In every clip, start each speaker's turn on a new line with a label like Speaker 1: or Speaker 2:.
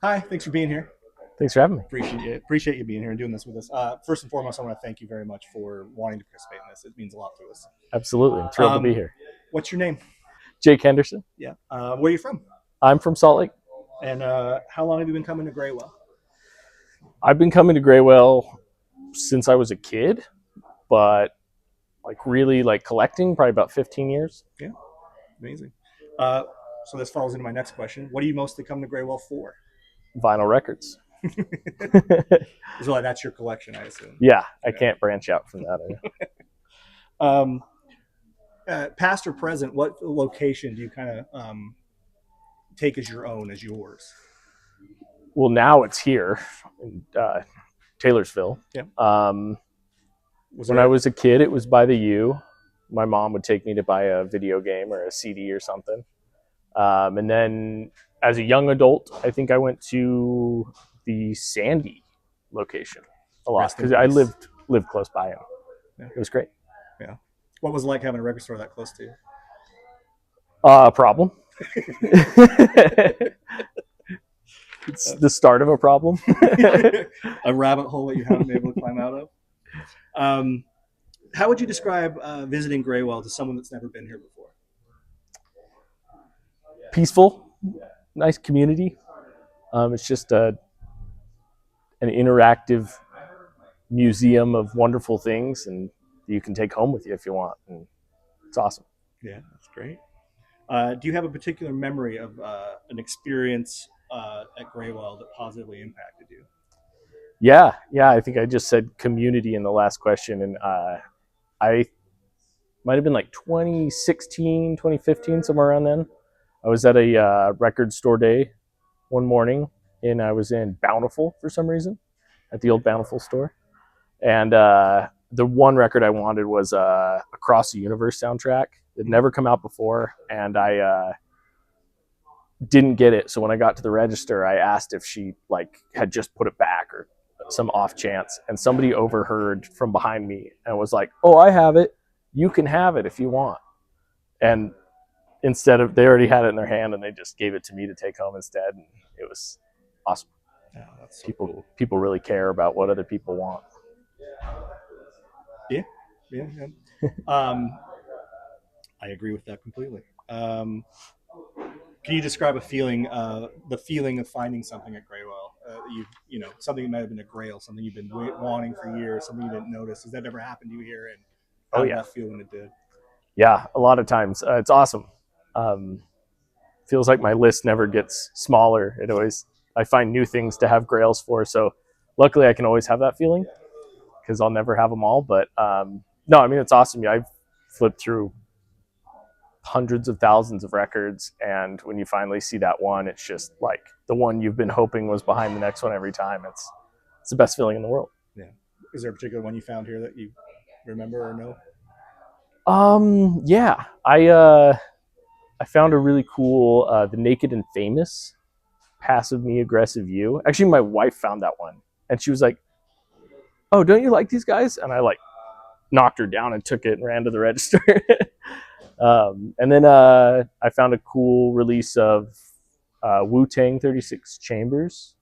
Speaker 1: Hi, thanks for being here.
Speaker 2: Thanks for having me.
Speaker 1: Appreciate you being here and doing this with us. First and foremost, I want to thank you very much for wanting to participate in this. It means a lot to us.
Speaker 2: Absolutely. I'm thrilled to be
Speaker 1: Um,
Speaker 2: here.
Speaker 1: what's your name?
Speaker 2: Jake Henderson.
Speaker 1: Yeah. Where are you from?
Speaker 2: I'm from Salt Lake.
Speaker 1: And how long have you been coming to Graywell?
Speaker 2: I've been coming to Graywell since I was a kid, but like really like collecting probably about 15 years.
Speaker 1: Yeah, amazing. Uh, so this falls into my next question. What do you mostly come to Graywell for?
Speaker 2: Vinyl records.
Speaker 1: So that's your collection, I assume.
Speaker 2: Yeah, I
Speaker 1: Yeah.
Speaker 2: can't branch out from that.
Speaker 1: Um, Past or present, what location do you kind of take as your own, as yours?
Speaker 2: Well, now it's here in Taylorsville.
Speaker 1: Yeah. Was
Speaker 2: When I
Speaker 1: there?
Speaker 2: was a kid, it was by the U. My mom would take me to buy a video game or a CD or something. And then as a young adult, I think I went to the Sandy location a lot
Speaker 1: Rest in
Speaker 2: because I
Speaker 1: peace.
Speaker 2: lived close by him.
Speaker 1: Yeah.
Speaker 2: It was great.
Speaker 1: Yeah. What was it like having a record store that close to you?
Speaker 2: Problem. It's the start of a problem.
Speaker 1: A rabbit hole that you haven't been able to climb out of. Um, how would you describe visiting Graywell to someone that's never been here before?
Speaker 2: Peaceful, nice community. It's just an interactive museum of wonderful things, and you can take home with you if you want. And it's awesome.
Speaker 1: Yeah, that's great. Do you have a particular memory of an experience at Graywell that positively impacted you?
Speaker 2: Yeah. I think I just said community in the last question, and I might have been like 2016, 2015, somewhere around then. I was at a record store day one morning, and I was in Bountiful for some reason at the old Bountiful store. And the one record I wanted was Across the Universe soundtrack. It had never come out before, and I didn't get it. So when I got to the register, I asked if she like had just put it back or some off chance, and somebody overheard from behind me and was like, "Oh, I have it. You can have it if you want." And instead of they already had it in their hand, and they just gave it to me to take home instead, and it was awesome.
Speaker 1: Yeah, that's so
Speaker 2: People
Speaker 1: cool.
Speaker 2: people really care about what other people want.
Speaker 1: Yeah, yeah. I agree with that completely. Can you describe the feeling of finding something at Graywell? Something that might have been a grail, something you've been wanting for years, something you didn't notice. Has that ever happened to you here? And
Speaker 2: Oh
Speaker 1: how did
Speaker 2: yeah,
Speaker 1: that feel when it did?
Speaker 2: yeah. A lot of times, it's awesome. Um, Feels like my list never gets smaller. It always I find new things to have grails for. So luckily, I can always have that feeling because I'll never have them all. But no, I mean it's awesome. Yeah, I've flipped through hundreds of thousands of records, and when you finally see that one, it's just like the one you've been hoping was behind the next one every time. It's the best feeling in the world.
Speaker 1: Yeah. Is there a particular one you found here that you remember or know?
Speaker 2: Yeah, I found a really cool the Naked and Famous Passive Me Aggressive You. Actually, my wife found that one, and she was like, "Oh, don't you like these guys?" And I like knocked her down and took it and ran to the register. And then I found a cool release of Wu Tang 36 Chambers.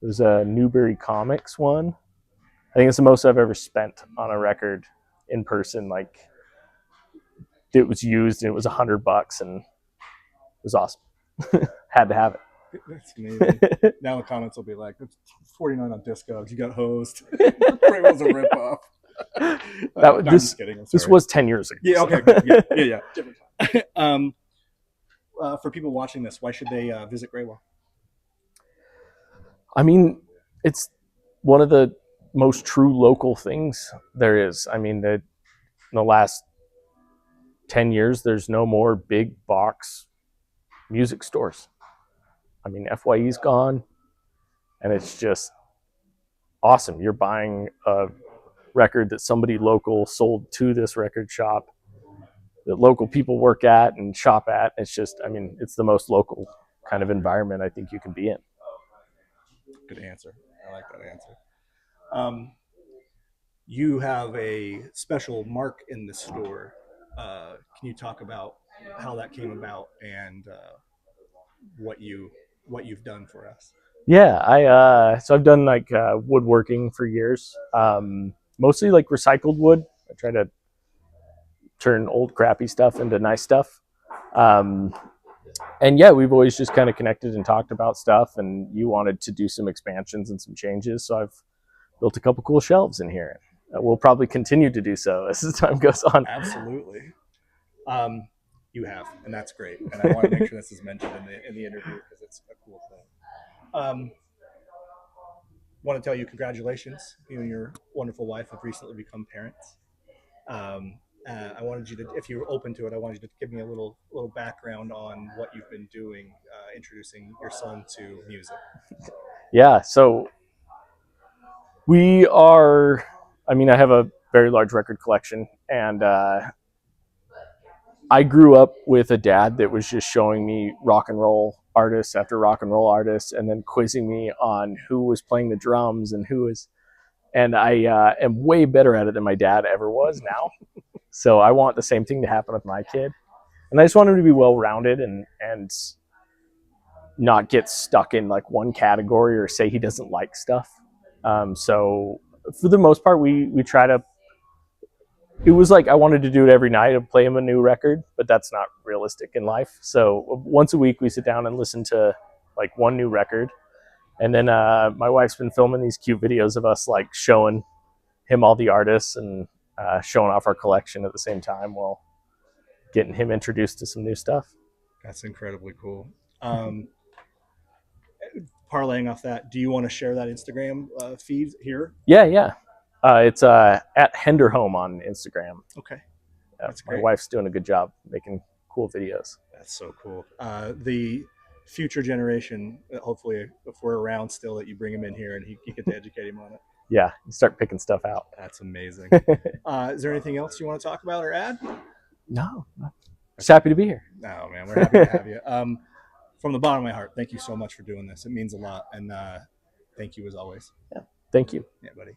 Speaker 2: It was a Newberry Comics one. I think it's the most I've ever spent on a record in person. Like it was used and it was $100 and it was awesome. Had to have
Speaker 1: That's amazing.
Speaker 2: it.
Speaker 1: Now the comments will be like, "It's 49 on Discogs. You got hosed. Graywell's a ripoff."
Speaker 2: That
Speaker 1: No, I'm just kidding. I'm
Speaker 2: this
Speaker 1: sorry.
Speaker 2: was 10 years ago.
Speaker 1: Yeah.
Speaker 2: So.
Speaker 1: Okay. Good. Yeah. Different time. For people watching this, why should they visit Graywell?
Speaker 2: I mean, it's one of the most true local things there is. I mean, in the last 10 years, there's no more big box music stores. I mean, FYE's gone, and it's just awesome. You're buying a record that somebody local sold to this record shop that local people work at and shop at. It's just, I mean, it's the most local kind of environment I think you can be in.
Speaker 1: Good answer. I like that answer. Um, you have a special mark in the store. Can you talk about how that came about and what you've done for us?
Speaker 2: Yeah, so I've done like woodworking for years. Mostly like recycled wood. I try to turn old crappy stuff into nice stuff. Um, and yeah, we've always just kind of connected and talked about stuff. And you wanted to do some expansions and some changes, so I've built a couple cool shelves in here. We'll probably continue to do so as the time goes on.
Speaker 1: Absolutely. Um, you have, and that's great. And I want to make sure this is mentioned in the interview because it's a cool thing. Want to tell you congratulations. You and your wonderful wife have recently become parents. Um, I wanted you to, if you're open to it, I wanted you to give me a little background on what you've been doing, introducing your son to music.
Speaker 2: Yeah, so we are. I mean, I have a very large record collection, and I grew up with a dad that was just showing me rock and roll artists after rock and roll artists, and then quizzing me on who was playing the drums and who was. And I am way better at it than my dad ever was now. So I want the same thing to happen with my kid, and I just want him to be well rounded and not get stuck in like one category or say he doesn't like stuff. So for the most part, we try to. It was like I wanted to do it every night and play him a new record, but that's not realistic in life. So once a week we sit down and listen to like one new record, and then my wife's been filming these cute videos of us like showing him all the artists and showing off our collection at the same time while getting him introduced to some new stuff.
Speaker 1: That's incredibly cool. Um, Parlaying off that, do you want to share that Instagram feed here?
Speaker 2: Yeah, yeah. It's at Henderhome on Instagram.
Speaker 1: Okay, that's
Speaker 2: My
Speaker 1: great.
Speaker 2: wife's doing a good job making cool videos.
Speaker 1: That's so cool. The future generation, hopefully, if we're around still, that you bring him in here and you get to educate him on it.
Speaker 2: Yeah, you start picking stuff out.
Speaker 1: That's amazing. Is there anything else you want to talk about or add?
Speaker 2: No, just happy to be here.
Speaker 1: No, man, we're happy to have you. From the bottom of my heart, thank you so much for doing this. It means a lot, and thank you as always.
Speaker 2: Yeah, thank you.
Speaker 1: Yeah, buddy.